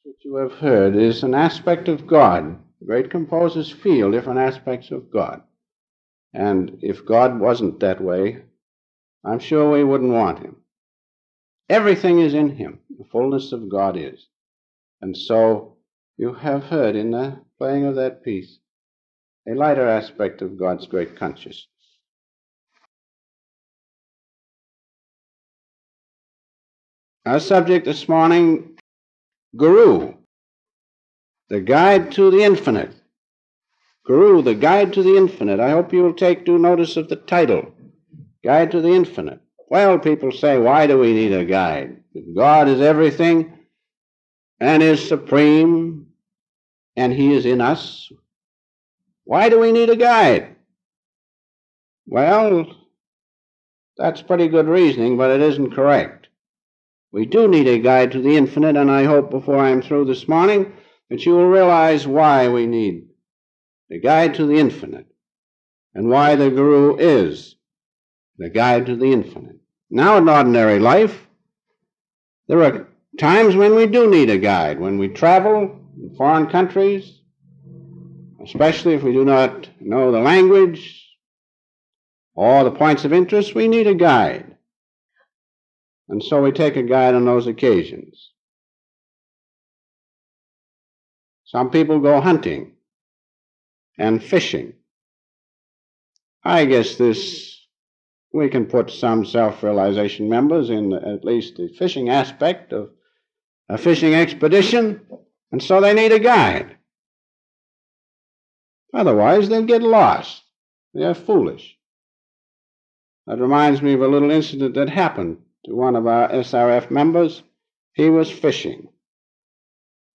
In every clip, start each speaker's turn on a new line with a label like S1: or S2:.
S1: What you have heard is an aspect of God. Great composers feel different aspects of God. And if God wasn't that way, I'm sure we wouldn't want him. Everything is in him. The fullness of God is. And so you have heard in the playing of that piece a lighter aspect of God's great consciousness. Our subject this morning, Guru, the guide to the infinite. Guru, the guide to the infinite. I hope you will take due notice of the title, Guide to the Infinite. Well, people say, why do we need a guide? God is everything and is supreme, and he is in us. Why do we need a guide? Well, that's pretty good reasoning, but it isn't correct. We do need a guide to the infinite, and I hope before I'm through this morning that you will realize why we need the guide to the infinite and why the Guru is the guide to the infinite. Now, in ordinary life, there are times when we do need a guide. When we travel in foreign countries, especially if we do not know the language or the points of interest, we need a guide. And so we take a guide on those occasions. Some people go hunting and fishing. I guess we can put some self-realization members in at least the fishing aspect of a fishing expedition, and so they need a guide. Otherwise, they'll get lost. They're foolish. That reminds me of a little incident that happened to one of our SRF members. He was fishing.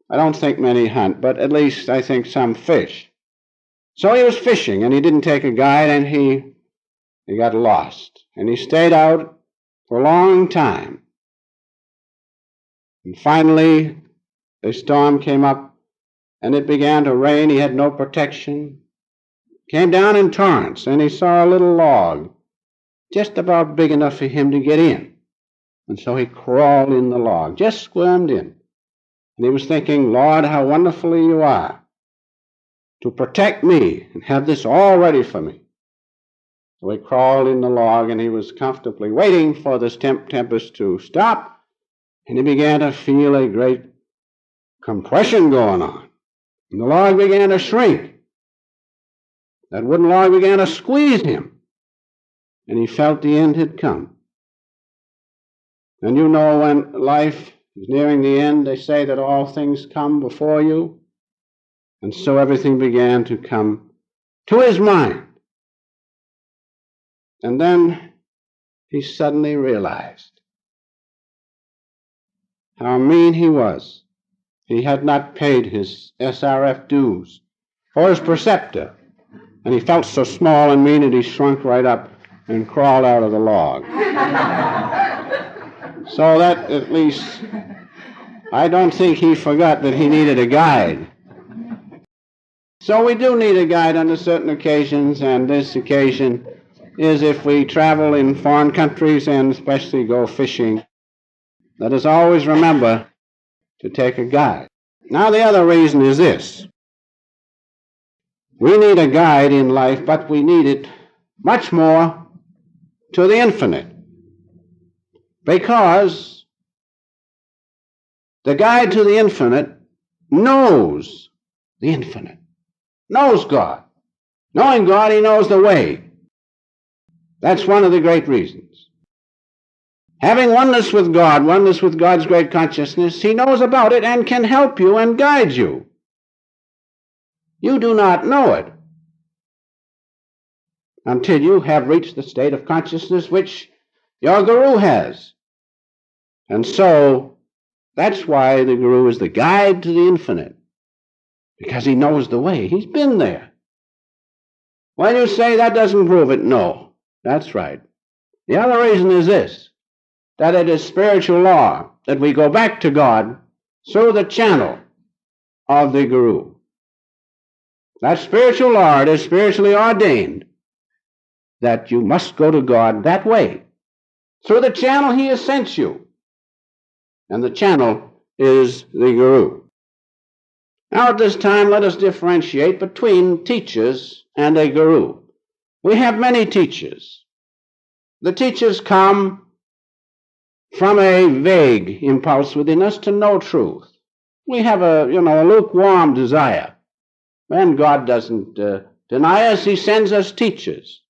S1: I don't think many hunt, but at least I think some fish. So he was fishing, and he didn't take a guide, and he got lost. And he stayed out for a long time. And finally, a storm came up, and it began to rain. He had no protection. Came down in torrents, and he saw a little log, just about big enough for him to get in. And so he crawled in the log, just squirmed in. And he was thinking, Lord, how wonderfully you are to protect me and have this all ready for me. So he crawled in the log, and he was comfortably waiting for this tempest to stop, and he began to feel a great compression going on. And the log began to shrink. That wooden log began to squeeze him, and he felt the end had come. And you know, when life is nearing the end, they say that all things come before you. And so everything began to come to his mind. And then he suddenly realized how mean he was. He had not paid his SRF dues or his preceptor. And he felt so small and mean that he shrunk right up and crawled out of the log. So that, at least, I don't think he forgot that he needed a guide. So we do need a guide under certain occasions, and this occasion is if we travel in foreign countries and especially go fishing. Let us always remember to take a guide. Now, the other reason is this. We need a guide in life, but we need it much more to the infinite. Because the guide to the infinite knows the infinite, knows God. Knowing God, he knows the way. That's one of the great reasons. Having oneness with God, oneness with God's great consciousness, he knows about it and can help you and guide you. You do not know it until you have reached the state of consciousness which your Guru has. And so, that's why the Guru is the guide to the infinite, because he knows the way. He's been there. When you say that doesn't prove it, no, that's right. The other reason is this, that it is spiritual law that we go back to God through the channel of the Guru. That spiritual law, it is spiritually ordained that you must go to God that way, through the channel he has sent you. And the channel is the Guru. Now at this time, let us differentiate between teachers and a guru. We have many teachers. The teachers come from a vague impulse within us to know truth. We have a lukewarm desire. And God doesn't deny us. He sends us teachers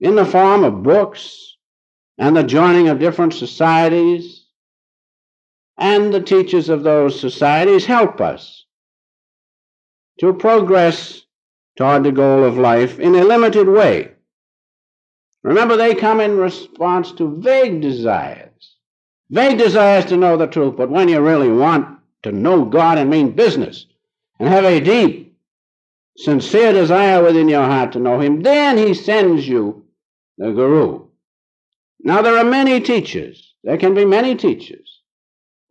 S1: in the form of books and the joining of different societies. And the teachers of those societies help us to progress toward the goal of life in a limited way. Remember, they come in response to vague desires. Vague desires to know the truth, but when you really want to know God and mean business and have a deep, sincere desire within your heart to know Him, then He sends you the guru. Now, there are many teachers. There can be many teachers.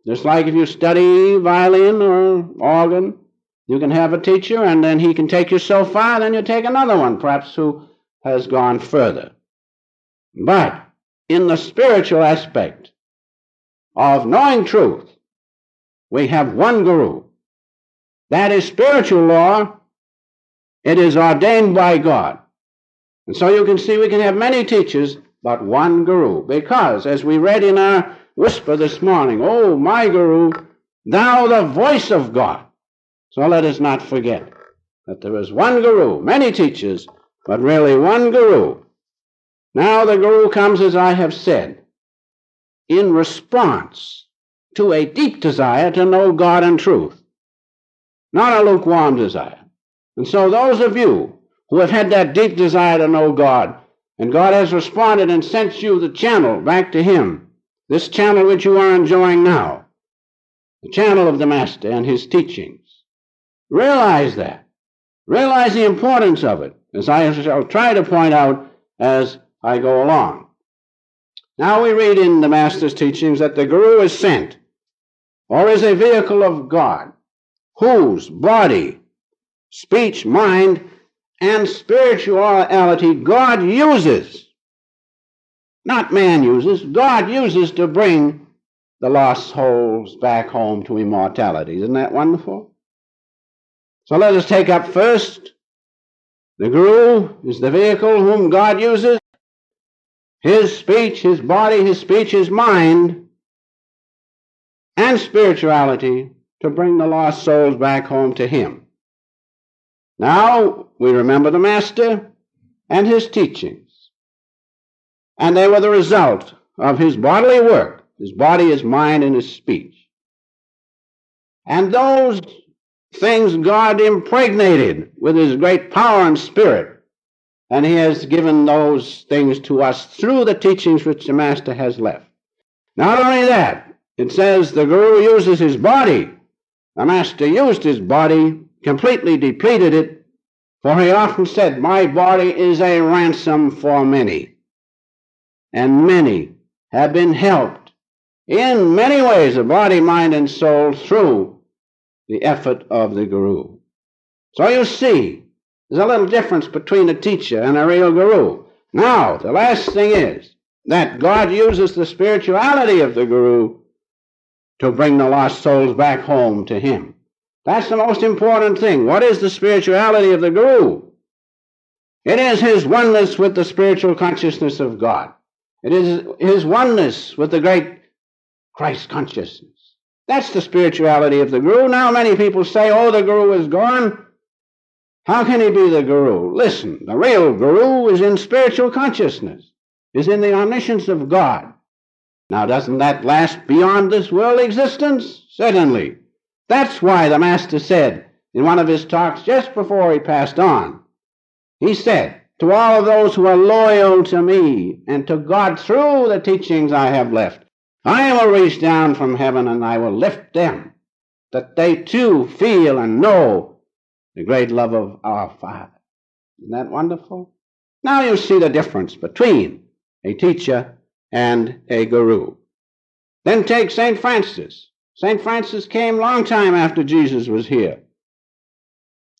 S1: Just like if you study violin or organ, you can have a teacher and then he can take you so far, then you take another one, perhaps who has gone further. But in the spiritual aspect of knowing truth, we have one guru. That is spiritual law. It is ordained by God. And so you can see we can have many teachers, but one guru. Because, as we read in our whisper this morning, "Oh, my guru, thou the voice of God." So let us not forget that there is one guru, many teachers, but really one guru. Now the guru comes, as I have said, in response to a deep desire to know God and truth, not a lukewarm desire. And so those of you who have had that deep desire to know God, and God has responded and sent you the channel back to Him, this channel which you are enjoying now, the channel of the Master and His teachings, realize that. Realize the importance of it, as I shall try to point out as I go along. Now we read in the Master's teachings that the guru is sent, or is a vehicle of God, whose body, speech, mind, and spirituality God uses. Not man uses, God uses to bring the lost souls back home to immortality. Isn't that wonderful? So let us take up first, the guru is the vehicle whom God uses, his speech, his body, his speech, his mind, and spirituality to bring the lost souls back home to Him. Now we remember the Master and His teachings. And they were the result of His bodily work, His body, His mind, and His speech. And those things God impregnated with His great power and spirit, and He has given those things to us through the teachings which the Master has left. Not only that, it says the guru uses his body. The Master used his body, completely depleted it, for He often said, "My body is a ransom for many." And many have been helped in many ways, of body, mind, and soul, through the effort of the guru. So you see, there's a little difference between a teacher and a real guru. Now, the last thing is that God uses the spirituality of the guru to bring the lost souls back home to Him. That's the most important thing. What is the spirituality of the guru? It is his oneness with the spiritual consciousness of God. It is his oneness with the great Christ consciousness. That's the spirituality of the guru. Now many people say, "Oh, the guru is gone. How can he be the guru?" Listen, the real guru is in spiritual consciousness, is in the omniscience of God. Now doesn't that last beyond this world existence? Certainly. That's why the Master said in one of his talks just before he passed on, he said, "To all of those who are loyal to me and to God through the teachings I have left, I will reach down from heaven and I will lift them, that they too feel and know the great love of our Father." Isn't that wonderful? Now you see the difference between a teacher and a guru. Then take St. Francis. St. Francis came a long time after Jesus was here.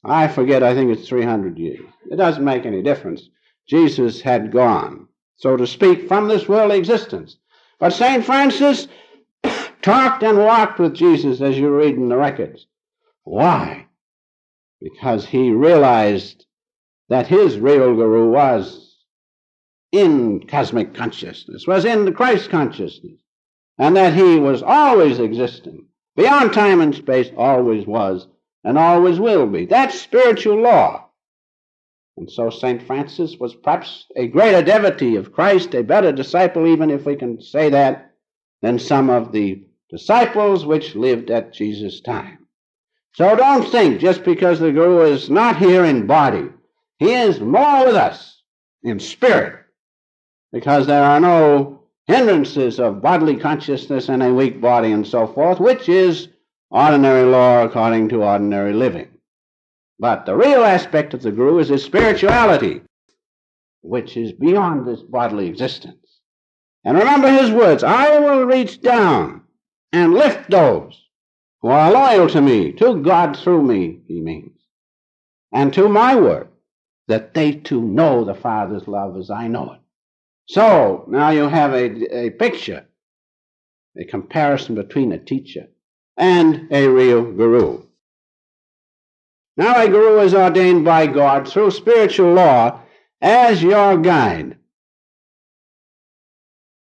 S1: I forget, I think it's 300 years. It doesn't make any difference. Jesus had gone, so to speak, from this world existence. But St. Francis talked and walked with Jesus, as you read in the records, Why? Because he realized that his real guru was in cosmic consciousness, was in the Christ consciousness, and that he was always existing, beyond time and space, always was, and always will be. That's spiritual law. And so St. Francis was perhaps a greater devotee of Christ, a better disciple, even if we can say that, than some of the disciples which lived at Jesus' time. So don't think just because the Guru is not here in body, he is more with us in spirit, because there are no hindrances of bodily consciousness in a weak body and so forth, which is ordinary law according to ordinary living. But the real aspect of the Guru is his spirituality, which is beyond this bodily existence. And remember his words, I will reach down and lift those who are loyal to me, to God through me, he means, and to my work, that they too know the Father's love as I know it. So now you have a picture, a comparison between a teacher and a real guru. Now a guru is ordained by God through spiritual law as your guide.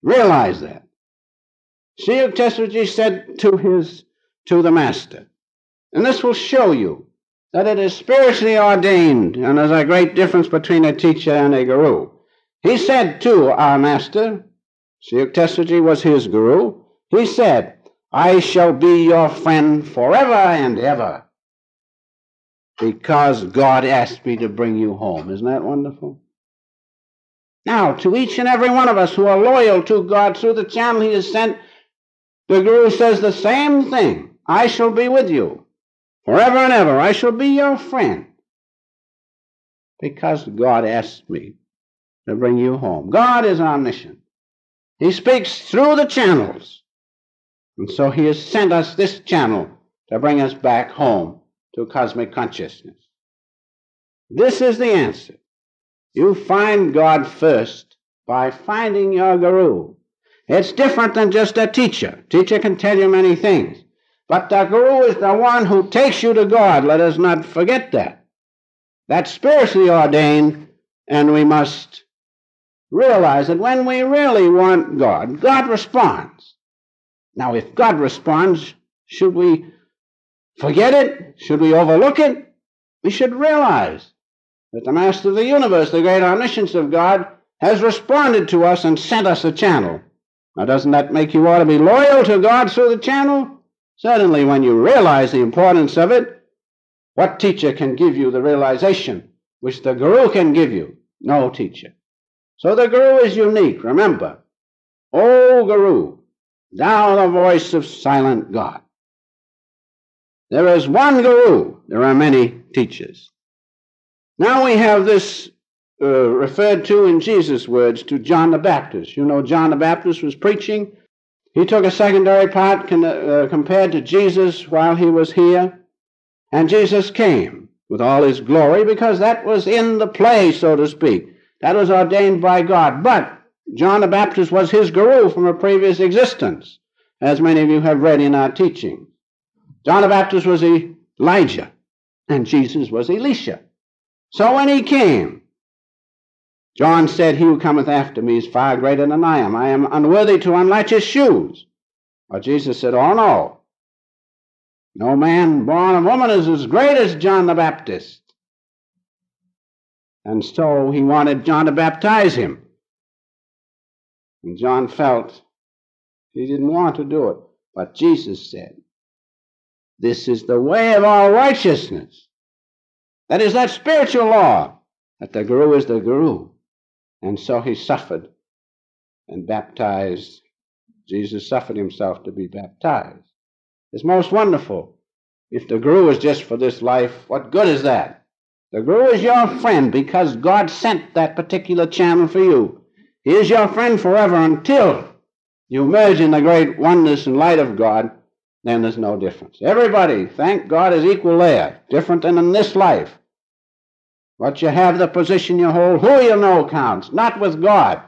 S1: Realize that. Sri Yukteswarji said to the master, and this will show you that it is spiritually ordained, and there's a great difference between a teacher and a guru. He said to our master, Sri Yukteswarji was his guru, he said, I shall be your friend forever and ever, because God asked me to bring you home. Isn't that wonderful? Now, to each and every one of us who are loyal to God through the channel he has sent, the Guru says the same thing. I shall be with you forever and ever. I shall be your friend, because God asked me to bring you home. God is omniscient. He speaks through the channels. And so he has sent us this channel to bring us back home to cosmic consciousness. This is the answer. You find God first by finding your guru. It's different than just a teacher. Teacher can tell you many things. But the guru is the one who takes you to God. Let us not forget that. That's spiritually ordained, and we must realize that when we really want God, God responds. Now, if God responds, should we forget it? Should we overlook it? We should realize that the Master of the universe, the great omniscience of God, has responded to us and sent us a channel. Now, doesn't that make you ought to be loyal to God through the channel? Certainly, when you realize the importance of it. What teacher can give you the realization which the Guru can give you? No teacher. So the Guru is unique. Remember, O Guru, thou the voice of silent God. There is one Guru. There are many teachers. Now we have this referred to in Jesus' words to John the Baptist. You know, John the Baptist was preaching. He took a secondary part compared to Jesus while he was here. And Jesus came with all his glory, because that was in the play, so to speak. That was ordained by God. But John the Baptist was his guru from a previous existence, as many of you have read in our teaching. John the Baptist was Elijah, and Jesus was Elisha. So when he came, John said, he who cometh after me is far greater than I am. I am unworthy to unlatch his shoes. But Jesus said, oh no. No man born of woman is as great as John the Baptist. And so he wanted John to baptize him. And John felt he didn't want to do it. But Jesus said, this is the way of all righteousness. That is that spiritual law, that the Guru is the Guru. And so he suffered and baptized. Jesus suffered himself to be baptized. It's most wonderful. If the Guru is just for this life, what good is that? The Guru is your friend because God sent that particular channel for you. He is your friend forever until you merge in the great oneness and light of God. Then there's no difference. Everybody, thank God, is equal there. Different than in this life. What you have, the position you hold, who you know counts, not with God.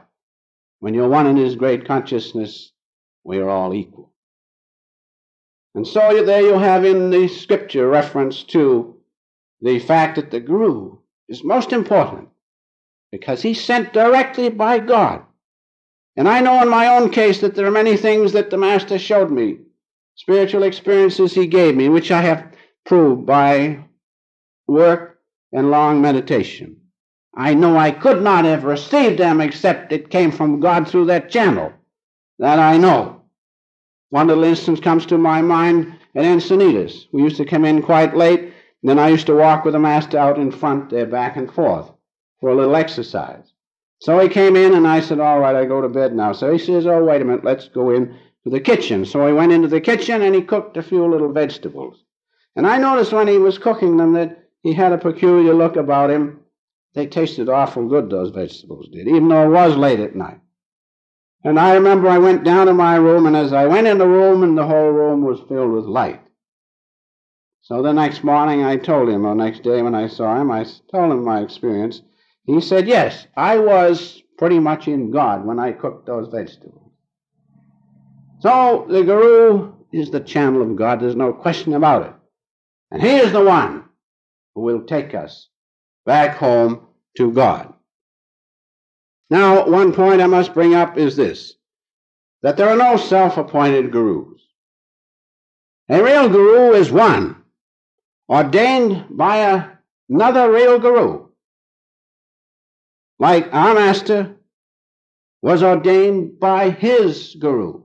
S1: When you're one in his great consciousness, we are all equal. And so there you have in the scripture reference to the fact that the guru is most important because he's sent directly by God. And I know in my own case that there are many things that the Master showed me, spiritual experiences he gave me, which I have proved by work and long meditation. I know I could not have received them except it came from God through that channel. That I know. One little instance comes to my mind at Encinitas. We used to come in quite late, and then I used to walk with the Master out in front there back and forth for a little exercise. So he came in and I said, all right, I go to bed now. So he says, oh, wait a minute, let's go in to the kitchen. So he went into the kitchen and he cooked a few little vegetables. And I noticed when he was cooking them that he had a peculiar look about him. They tasted awful good, those vegetables did, even though it was late at night. And I remember I went down to my room, and as I went in the room, and the whole room was filled with light. So the next morning I told him, or next day when I saw him, I told him my experience. He said, yes, I was pretty much in God when I cooked those vegetables. So the Guru is the channel of God, there's no question about it. And he is the one who will take us back home to God. Now, one point I must bring up is this, that there are no self-appointed gurus. A real guru is one, ordained by another real guru. Like our Master was ordained by his guru,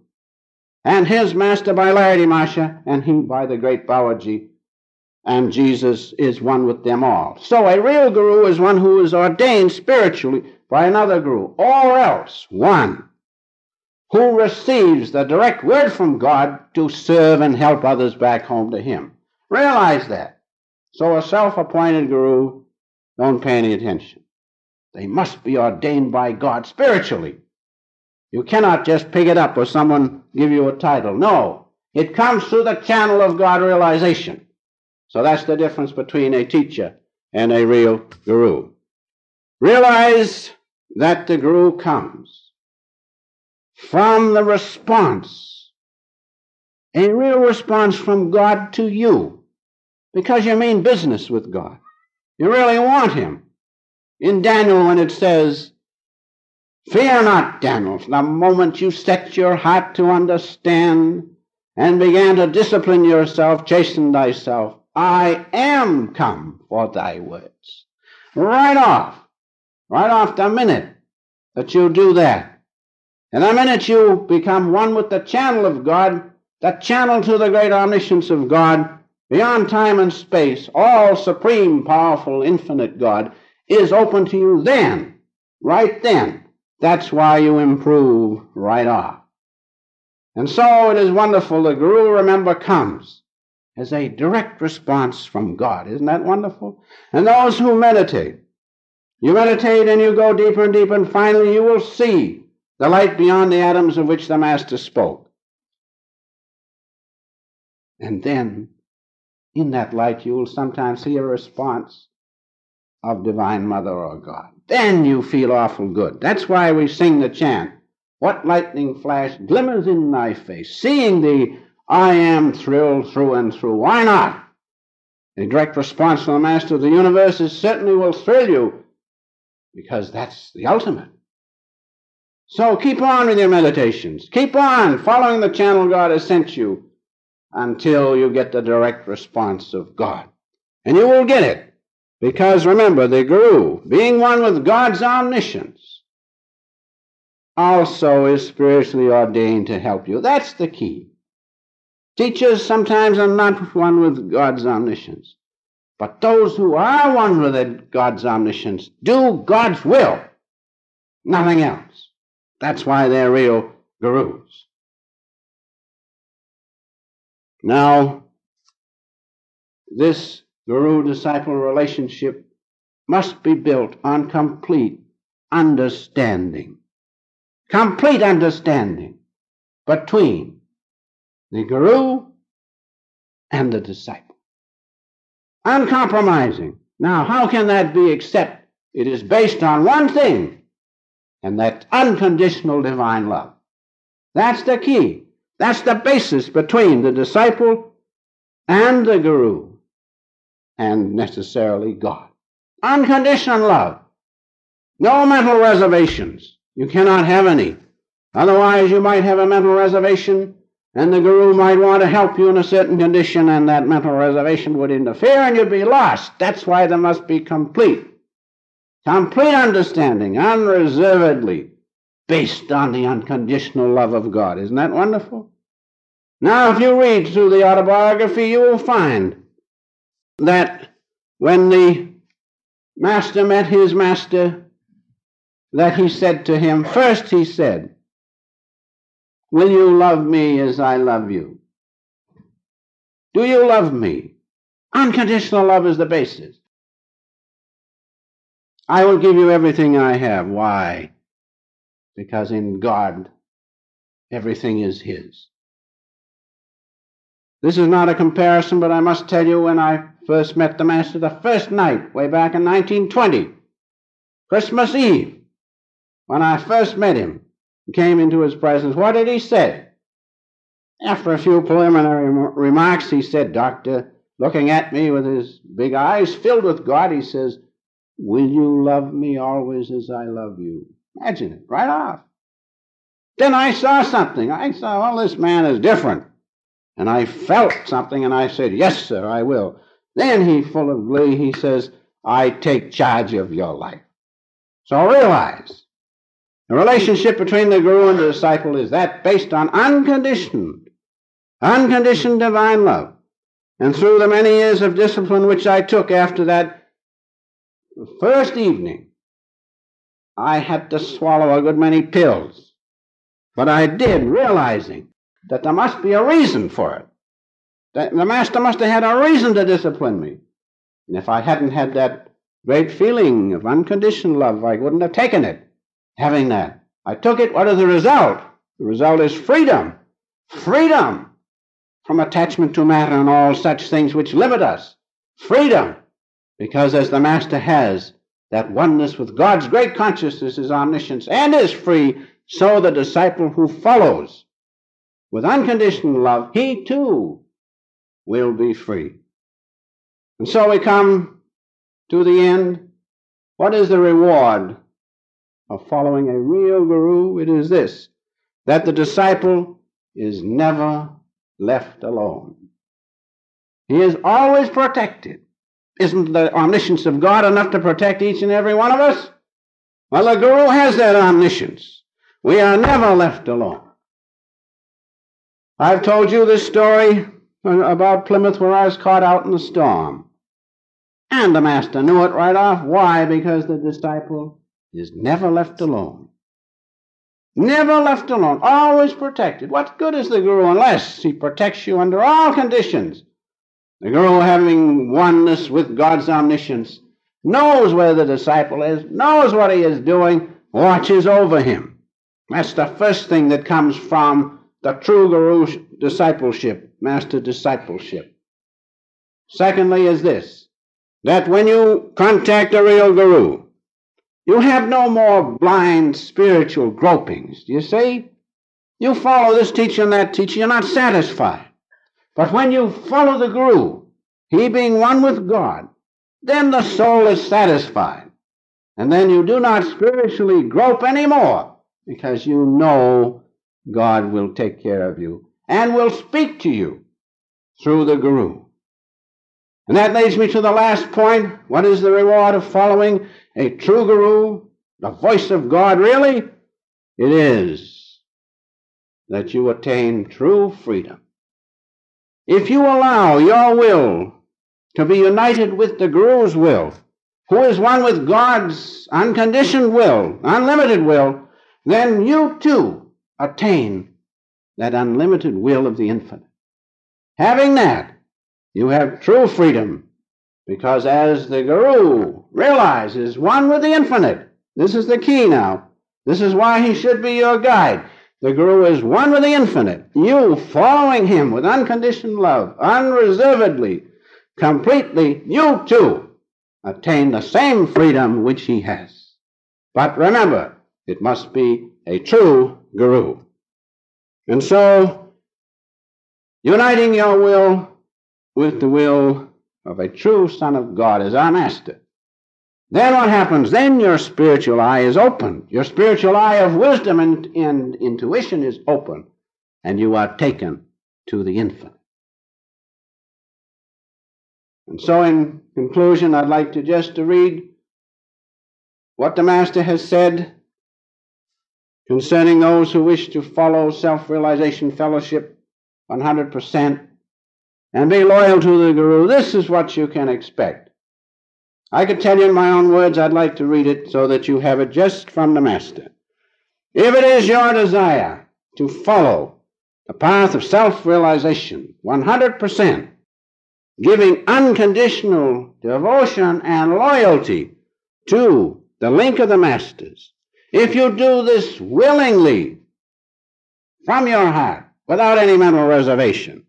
S1: and his Master by Lardy Masha, and he by the great Babaji, and Jesus is one with them all. So a real guru is one who is ordained spiritually by another guru, or else one who receives the direct word from God to serve and help others back home to him. Realize that. So a self-appointed guru, don't pay any attention. They must be ordained by God spiritually. You cannot just pick it up or someone give you a title. No, it comes through the channel of God realization. So that's the difference between a teacher and a real guru. Realize that the guru comes from the response, a real response from God to you, because you mean business with God. You really want him. In Daniel, when it says, fear not, Daniel, from the moment you set your heart to understand and began to discipline yourself, chasten thyself, I am come for thy words. Right off the minute that you do that, and the minute you become one with the channel of God, the channel to the great omniscience of God, beyond time and space, all supreme, powerful, infinite God, is open to you then, right then. That's why you improve right off. And so it is wonderful. The Guru, remember, comes as a direct response from God. Isn't that wonderful? And those who meditate, you meditate and you go deeper and deeper, and finally you will see the light beyond the atoms of which the Master spoke. And then, in that light, you will sometimes see a response of Divine Mother or God. Then you feel awful good. That's why we sing the chant, what lightning flash glimmers in thy face, seeing thee I am thrilled through and through. Why not? A direct response from the Master of the universe certainly will thrill you, because that's the ultimate. So keep on with your meditations. Keep on following the channel God has sent you until you get the direct response of God. And you will get it. Because remember, the Guru, being one with God's omniscience, also is spiritually ordained to help you. That's the key. Teachers sometimes are not one with God's omniscience. But those who are one with God's omniscience do God's will, nothing else. That's why they're real gurus. Now, this guru-disciple relationship must be built on complete understanding. Complete understanding between the guru and the disciple. Uncompromising. Now, how can that be except it is based on one thing, and that's unconditional divine love. That's the key. That's the basis between the disciple and the guru, and necessarily God. Unconditional love. No mental reservations. You cannot have any. Otherwise, you might have a mental reservation, and the guru might want to help you in a certain condition, and that mental reservation would interfere, and you'd be lost. That's why there must be complete understanding, unreservedly, based on the unconditional love of God. Isn't that wonderful? Now, if you read through the autobiography, you will find that when the master met his master, that he said to him, first he said, "Will you love me as I love you? Do you love me?" Unconditional love is the basis. "I will give you everything I have." Why? Because in God, everything is His. This is not a comparison, but I must tell you, when I first met the Master, the first night, way back in 1920, Christmas Eve, when I first met him, came into his presence, what did he say? After a few preliminary remarks, he said, "Doctor," looking at me with his big eyes filled with God, he says, "Will you love me always as I love you?" Imagine it, right off. Then I saw something. I saw, well, this man is different. And I felt something, and I said, "Yes, sir, I will." Then he, full of glee, he says, "I take charge of your life." So realize, the relationship between the guru and the disciple is that based on unconditioned divine love. And through the many years of discipline which I took after that first evening, I had to swallow a good many pills. But I did, realizing that there must be a reason for it. That the Master must have had a reason to discipline me. And if I hadn't had that great feeling of unconditional love, I wouldn't have taken it. Having that, I took it. What is the result? The result is freedom. Freedom from attachment to matter and all such things which limit us. Freedom, because as the Master has that oneness with God's great consciousness, His omniscience, and is free, so the disciple who follows with unconditional love, he too will be free. And so we come to the end. What is the reward of following a real guru? It is this, that the disciple is never left alone. He is always protected. Isn't the omniscience of God enough to protect each and every one of us? Well, the guru has that omniscience. We are never left alone. I've told you this story about Plymouth where I was caught out in the storm. And the Master knew it right off. Why? Because the disciple is never left alone. Never left alone. Always protected. What good is the guru unless he protects you under all conditions? The guru, having oneness with God's omniscience, knows where the disciple is, knows what he is doing, watches over him. That's the first thing that comes from the true guru discipleship, master discipleship. Secondly is this, that when you contact a real guru, you have no more blind spiritual gropings. Do you see? You follow this teacher and that teacher, you're not satisfied. But when you follow the guru, he being one with God, then the soul is satisfied. And then you do not spiritually grope anymore, because you know God will take care of you and will speak to you through the guru. And that leads me to the last point. What is the reward of following a true guru, the voice of God really? It is that you attain true freedom. If you allow your will to be united with the guru's will, who is one with God's unconditioned will, unlimited will, then you too attain that unlimited will of the infinite. Having that, you have true freedom, because as the guru realizes one with the infinite, this is the key now. This is why he should be your guide. The guru is one with the infinite. You following him with unconditioned love, unreservedly, completely, you too attain the same freedom which he has. But remember, it must be a true guru. And so uniting your will with the will of a true Son of God as our Master. Then what happens? Then your spiritual eye is open. Your spiritual eye of wisdom and intuition is open, and you are taken to the infinite. And so in conclusion, I'd like to just read what the Master has said concerning those who wish to follow self-realization fellowship 100% and be loyal to the Guru. This is what you can expect. I could tell you in my own words. I'd like to read it so that you have it just from the Master. If it is your desire to follow the path of self-realization 100%, giving unconditional devotion and loyalty to the link of the Masters, if you do this willingly from your heart, without any mental reservation,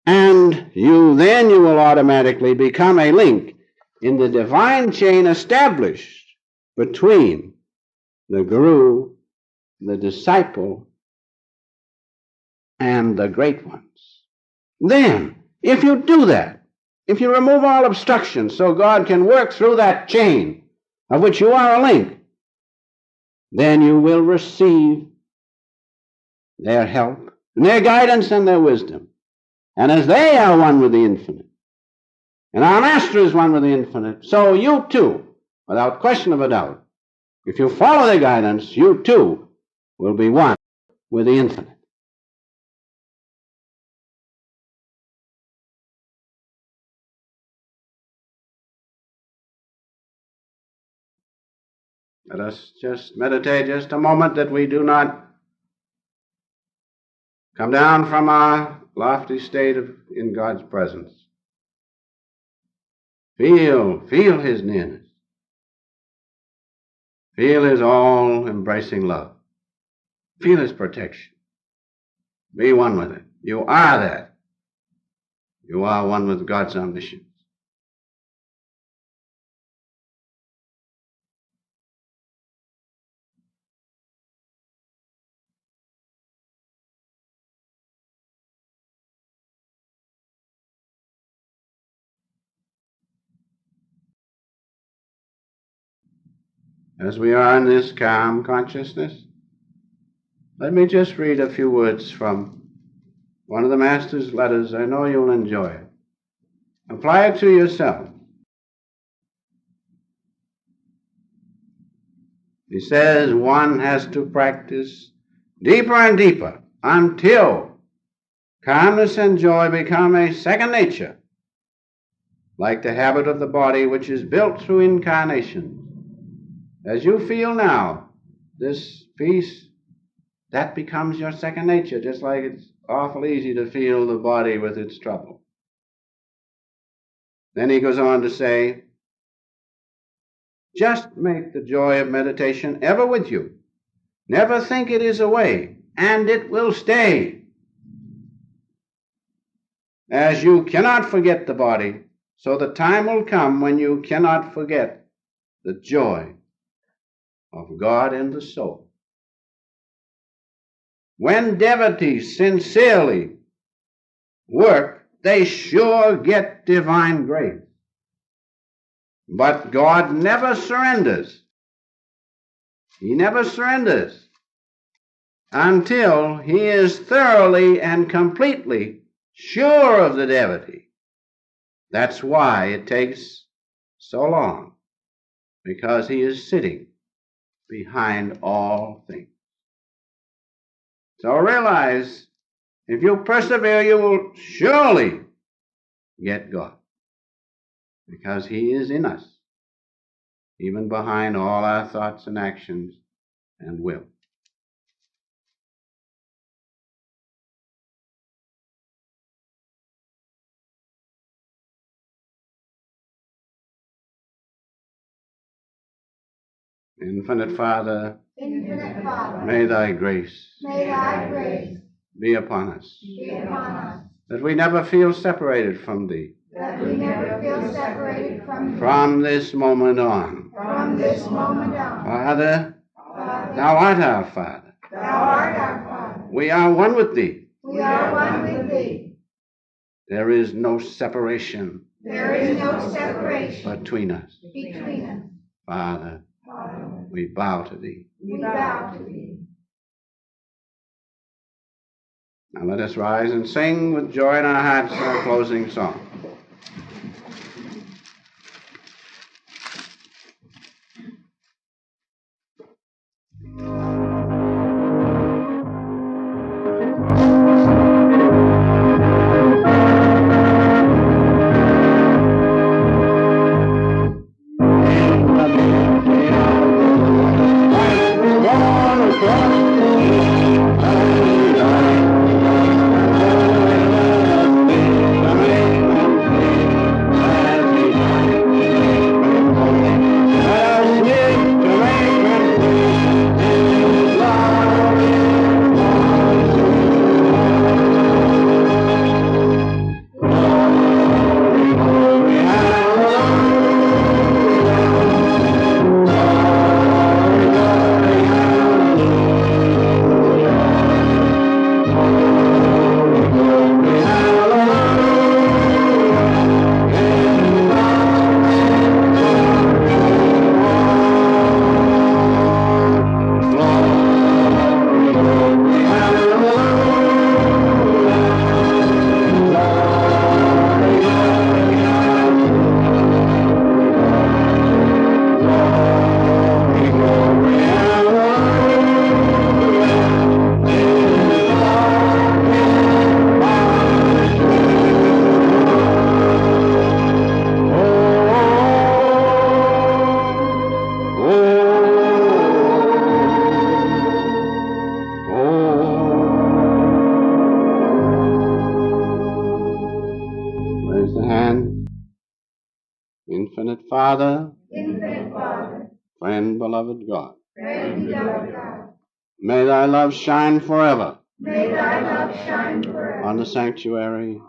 S1: and you will automatically become a link in the divine chain established between the Guru, the disciple, and the great ones. Then, if you do that, if you remove all obstructions so God can work through that chain of which you are a link, then you will receive their help, and their guidance, and their wisdom. And as they are one with the infinite, and our Master is one with the infinite, so you too, without question of a doubt, if you follow their guidance, you too will be one with the infinite. Let us just meditate just a moment that we do not come down from our lofty state in God's presence. Feel His nearness. Feel His all-embracing love. Feel His protection. Be one with it. You are that. You are one with God's omniscience. As we are in this calm consciousness, let me just read a few words from one of the Master's letters. I know you'll enjoy it. Apply it to yourself. He says one has to practice deeper and deeper until calmness and joy become a second nature, like the habit of the body which is built through incarnation. As you feel now, this peace, that becomes your second nature, just like it's awful easy to feel the body with its trouble. Then he goes on to say, just make the joy of meditation ever with you. Never think it is away, and it will stay. As you cannot forget the body, so the time will come when you cannot forget the joy of God in the soul. When devotees sincerely work, they sure get divine grace. But God never surrenders. He never surrenders until he is thoroughly and completely sure of the devotee. That's why it takes so long, because he is sitting behind all things. So realize, if you persevere, you will surely get God, because he is in us, even behind all our thoughts and actions and will. Infinite Father, may thy grace be upon us, that we never feel separated from thee, from this moment on. Father, thou art our Father. We are one with thee.
S2: We are one with thee.
S1: There is no separation.
S2: There is no separation
S1: between us.
S2: between us.
S1: Father,
S2: Father,
S1: we bow to thee.
S2: we bow to thee.
S1: Now let us rise and sing with joy in our hearts our closing song. Infinite Father, friend, beloved God, may thy love shine forever on the sanctuary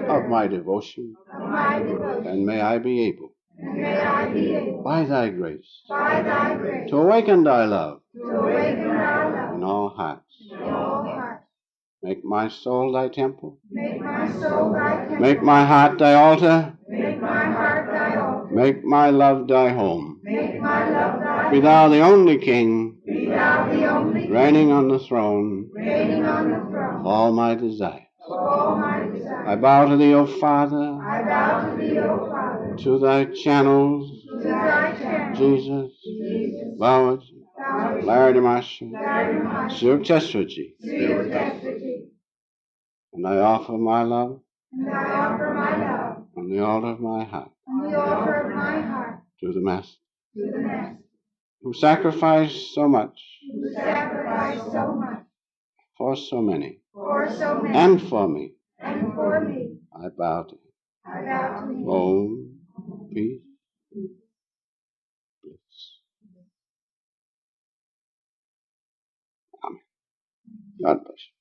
S1: of my devotion, and may I be able, by thy grace, to awaken thy love in all hearts. Make my soul thy temple. Make my heart thy altar. Make my love thy home. Be thou the only King, reigning on the throne of all my desires. I bow to thee, O Father, to thy channels, Jesus, Bowers, Lardimash, Sukcheswaji. And I offer my love on the altar of my heart to the Master, who sacrificed so much for so many, and for me. I bow to him. Om, peace, bliss. Amen. God bless you.